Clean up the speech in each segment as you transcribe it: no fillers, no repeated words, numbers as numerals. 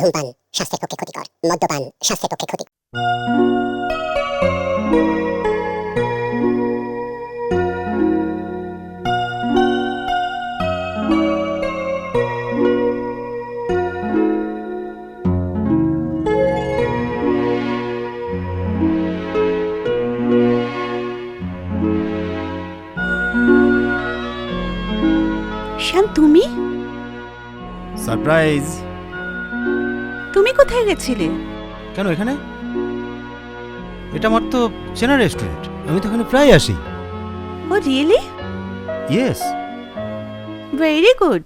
ধূমপান স্বাস্থ্যের পক্ষে ক্ষতিকর, মদ্যপান স্বাস্থ্যের পক্ষে ক্ষতিকর। শ্যাম, তুমি সারপ্রাইজ। তুমি কোথায় গেছিলে? কেন এখানে? এটা আমার তো চেনা রেস্টুরেন্ট, আমি তো এখানে প্রায় আসি। Oh really? Yes. Very good.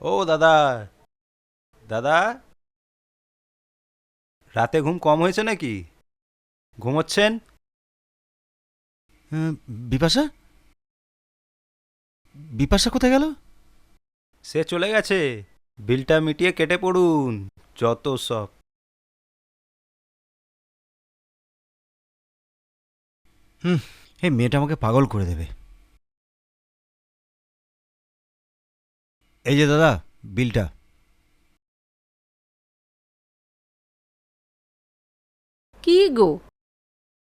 ও দাদা, দাদা, রাতে ঘুম কম হয়েছে নাকি? ঘুমোচ্ছেন? বিপাশা, বিপাশা কোথায় গেল? সে চলে গেছে। বিলটা মিটিয়ে কেটে পড়ুন, যত সব। এই মেয়েটা আমাকে পাগল করে দেবে। এই যে দাদা, বিলটা। কি গো,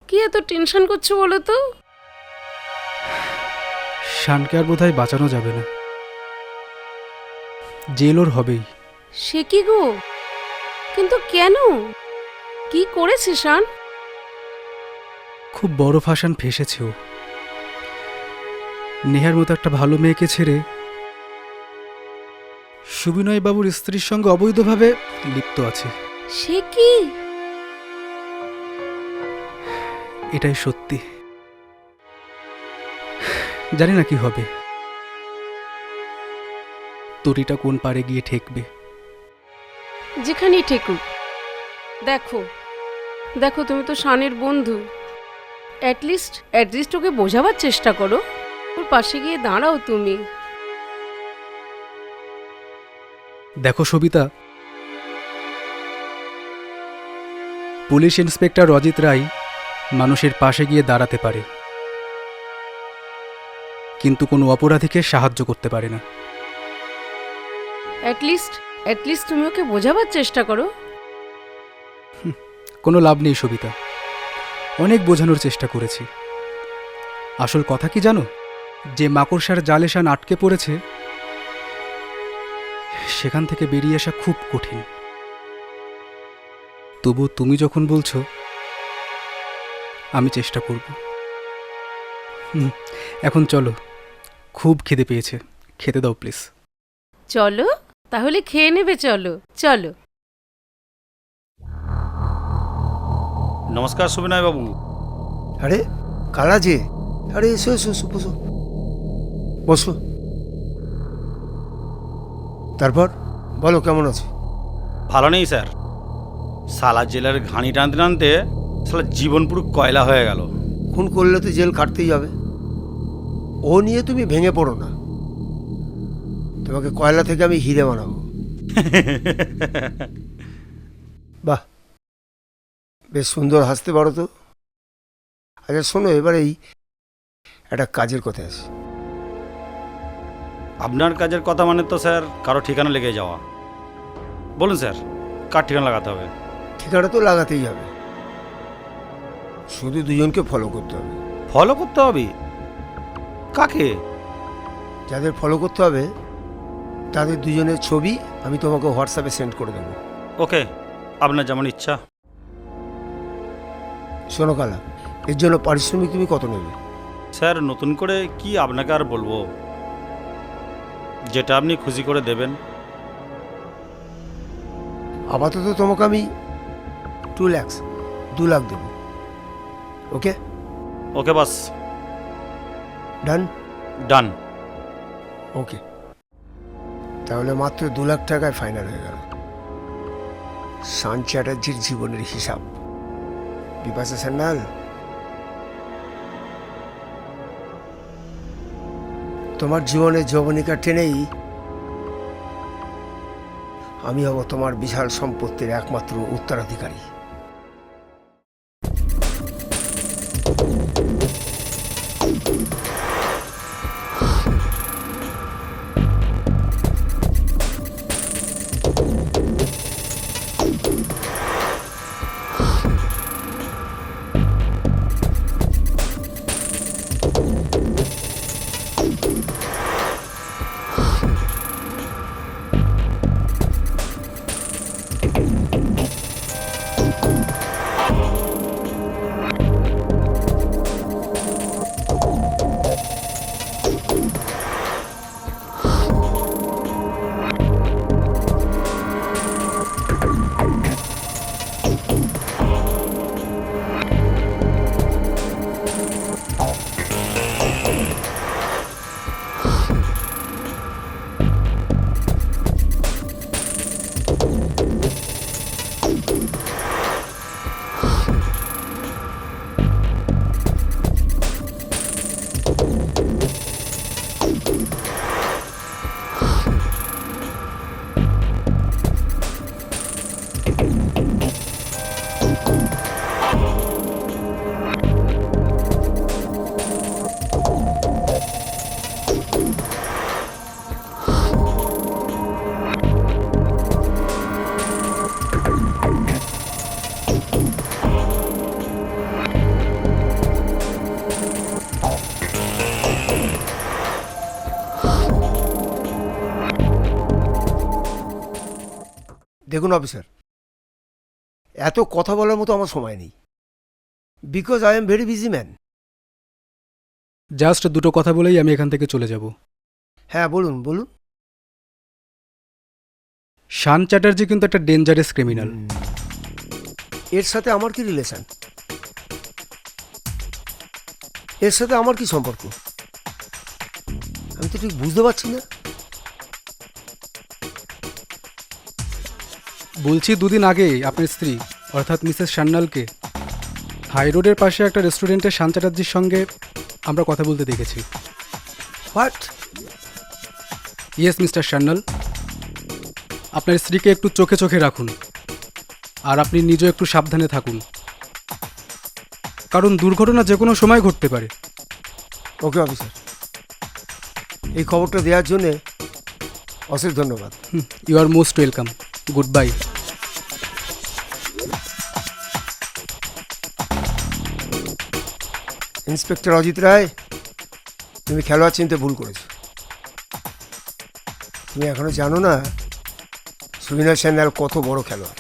কি এত টেনশন করছো বলো তো? শানকে আর বোধহয় বাঁচানো যাবে না, জেল ওর হবেই। সে কি গো, কিন্তু কেন? কি করেছে শান? খুব বড় ফাঁসান ফেসেছে ও। নেহার মতো একটা ভালো মেয়েকে ছেড়ে সুবিনয় বাবুর স্ত্রীর সঙ্গে অবৈধভাবে লিপ্ত আছে। সে কি? এটাই সত্যি। জানি না কি হবে, তরিটা কোন পারে গিয়ে ঠেকবে। যেখানেই ঠেকুক, দেখো দেখো, তুমি তো শানের বন্ধু। অ্যাটলিস্ট ওকে বোঝাবার চেষ্টা করো, ওর পাশে গিয়ে দাঁড়াও তুমি। দেখো সবিতা, পুলিশ ইন্সপেক্টর অজিত রায় মানুষের পাশে গিয়ে দাঁড়াতে পারে, কিন্তু কোনো অপরাধীকে সাহায্য করতে পারে না। অ্যাটলিস্ট তুমি ওকে বোঝাবার চেষ্টা করো। কোনো লাভ নেই সবিতা, অনেক বোঝানোর চেষ্টা করেছি। আসল কথা কি জানো, যে মাকড়সার জালে শান আটকে পড়েছে সেখান থেকে বেরিয়ে আসা খুব কঠিন। তবু তুমি যখন বলছো, আমি চেষ্টা করব। এখন চলো, খুব খিদে পেয়েছে, খেতে দাও প্লিজ। চলো তাহলে, খেয়ে নেবে, চলো চলো। নমস্কার সুবিনয় বাবু। আরে কারা যে? আরে এসো এসো এসো, বসো বসো। তারপর বলো, কেমন আছো? ভালো নেই স্যার, সালা জেলের ঘানি টানতে টানতে সালা জীবন পুরো কয়লা হয়ে গেল। খুন করলে তো জেল খাটতেই হবে, ও নিয়ে তুমি ভেঙে পড়ো না। তোমাকে কয়লা থেকে আমি হিরে বানাবো। বাহ, বেশ সুন্দর হাসতে পারো তো। আচ্ছা শোনো, এবার এই একটা কাজের কথা আছে। আপনার কাজের কথা মানে তো স্যার কারো ঠিকানা লেগে যাওয়া। বলুন স্যার, কার ঠিকানা লাগাতে হবে? ঠিকানা তো লাগাতেই হবে, শুধু দুজনকে ফলো করতে হবে। ফলো করতে হবে? কাকে? যাদের ফলো করতে হবে তাদের দুজনের ছবি আমি তোমাকে হোয়াটসঅ্যাপে সেন্ড করে দেবো। ওকে, আপনার যেমন ইচ্ছা। শোনো কালা, এর জন্য পারিশ্রমিক তুমি কত নেবে? স্যার নতুন করে কি আপনাকে আর বলবো, যেটা আপনি খুশি করে দেবেন। আপাতত তোমাকে আমি 2 লাখ 2 লাখ দেবো। ওকে ওকে বাস, ডান। ডান। ওকে, তাহলে মাত্র 2 লাখ টাকায় ফাইনাল হয়ে গেল। শান চ্যাটার্জির জীবনের হিসাব। বিপাশা সান্যাল, তোমার জীবনের যবনিকা টেনেই আমি হব তোমার বিশাল সম্পত্তির একমাত্র উত্তরাধিকারী। দেখুন অফিসার, এত কথা বলার মতো আমার সময় নেই, because I am very busy man. Just দুটো কথা বলেই আমি এখান থেকে চলে যাব। হ্যাঁ বলুন বলুন। শান চ্যাটার্জি কিন্তু একটা ডেঞ্জারাস ক্রিমিনাল। এর সাথে আমার কি রিলেশন? এর সাথে আমার কি সম্পর্ক? আমি তো ঠিক বুঝতে পারছি না। বলছি, দুদিন আগে আপনার স্ত্রী অর্থাৎ মিসেস সান্যালকে হাই রোডের পাশে একটা রেস্টুরেন্টে শান চ্যাটার্জির সঙ্গে আমরা কথা বলতে দেখেছি। হোয়াট? ইয়েস মিস্টার সান্যাল, আপনার স্ত্রীকে একটু চোখে চোখে রাখুন, আর আপনি নিজেও একটু সাবধানে থাকুন, কারণ দুর্ঘটনা যে কোনো সময় ঘটতে পারে। ওকে অফিসার, এই খবরটা দেওয়ার জন্যে অশেষ ধন্যবাদ। You are most welcome. Good bye. Inspector Ajit Ray, তুমি খেলোয়াড় চিনতে ভুল করেছো। তুমি এখনো জানো না সুবিনয় সান্যাল কত বড় খেলোয়াড়।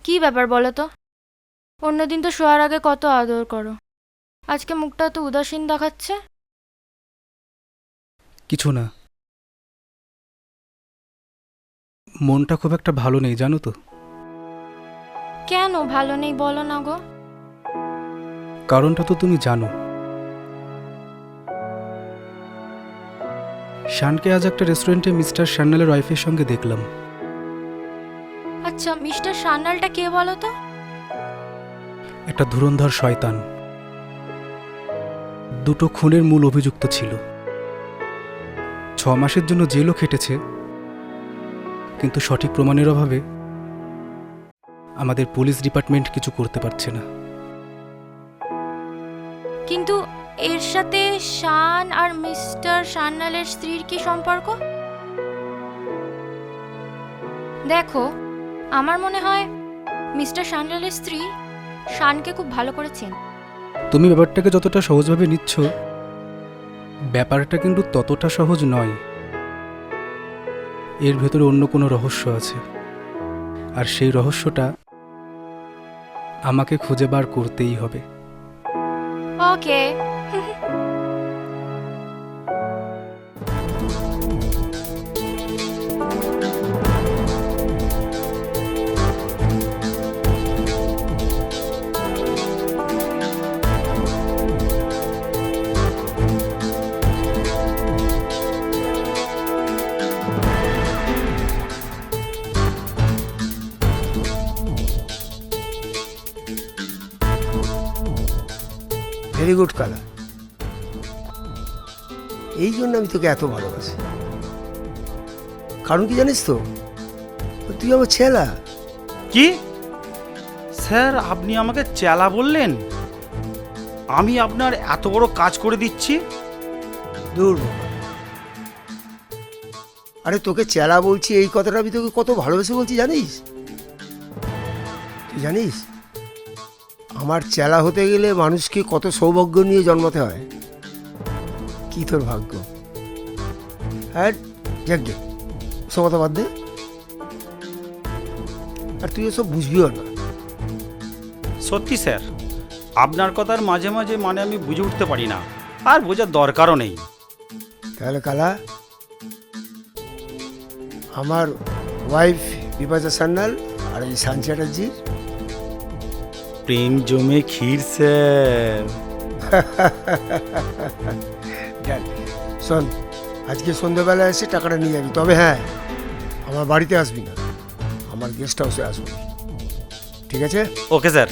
কি ব্যাপার বলো তো? অন্যদিন তো শোয়ার আগে কত আদর করো, আজকে মুখটা তো উদাসীন দেখাচ্ছে। কিছু না, মনটা খুব একটা ভালো নেই জানো তো। কেন ভালো নেই বলো না গো? কারণটা তো তুমি জানো। শানকে আজ একটা রেস্টুরেন্টে মিস্টার সান্যালের ওয়াইফের সঙ্গে দেখলাম। আচ্ছা, মিস্টার সান্যালটা কে বলো তো? একটা ধুরন্ধর শয়তান, দুটো খুনের মূল অভিযুক্ত ছিল। 6 মাসের জন্য জেলও খেটেছে, কিন্তু সঠিক প্রমাণের অভাবে আমাদের পুলিশ ডিপার্টমেন্ট কিছু করতে পারছে না। কিন্তু এর সাথে শান আর মিস্টার সান্যালের স্ত্রীর কি সম্পর্ক? দেখো, আমার মনে হয় মিস্টার সান্যালের স্ত্রী শানকে খুব ভালো করেছেন। তুমি ব্যাপারটাকে যতটা সহজভাবে নিচ্ছ, ব্যাপারটা কিন্তু ততটা সহজ নয়। এর ভেতরে অন্য কোনো রহস্য আছে, আর সেই রহস্যটা আমাকে খুঁজে বার করতেই হবে। ওকে। ভেরি গুড কালা, এই জন্য আমি তোকে এত ভালোবাসি। কারণ কি জানিস তো, তুই আমার ছেলা। কি স্যার, আপনি আমাকে চেলা বললেন? আমি আপনার এত বড় কাজ করে দিচ্ছি। দূর বাবা। আরে তোকে চেলা বলছি, এই কথাটা আমি তোকে কত ভালোবেসে বলছি জানিস? তুই জানিস আমার চেলা হতে গেলে মানুষকে কত সৌভাগ্য নিয়ে জন্মাতে হয়? কি তোর ভাগ্য? হ্যাঁ, যাকে সব কথা বাদ দে। আর তুই এসব বুঝবিও না। সত্যি স্যার, আপনার কথার মাঝে মাঝে মানে আমি বুঝে উঠতে পারি না, আর বোঝার দরকারও নেই। তাহলে কালা, আমার ওয়াইফ বিপাশা সান্যাল আর এই শান চ্যাটার্জির প্রেম জমে ক্ষীর স্যার। দেখ, শোন, আজকে সন্ধ্যেবেলা এসে টাকাটা নিয়ে যাবি। তবে হ্যাঁ, আমার বাড়িতে আসবি না, আমার গেস্ট হাউসে আসবি, ঠিক আছে? Okay sir.